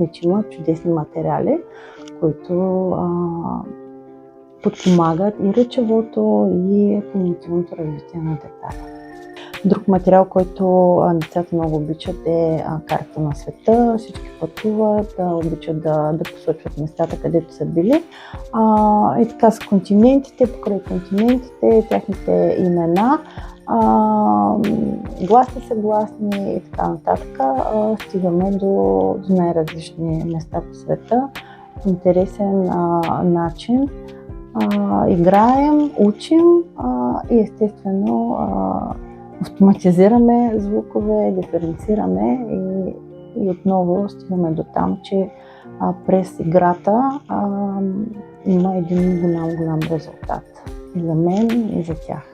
вече има чудесни материали, които подпомагат и речевото, и когнитивното развитие на децата. Друг материал, който децата много обичат, е карта на света. Всички пътуват, обичат да посочват местата, където са били. И така с континентите, покрай континентите, техните имена, гласни, съгласни и така нататък. Стигаме до най-различни места по света по интересен начин. Играем, учим и естествено автоматизираме звукове, диференцираме и отново стигаме до там, че през играта има един голям резултат и за мен, и за тях.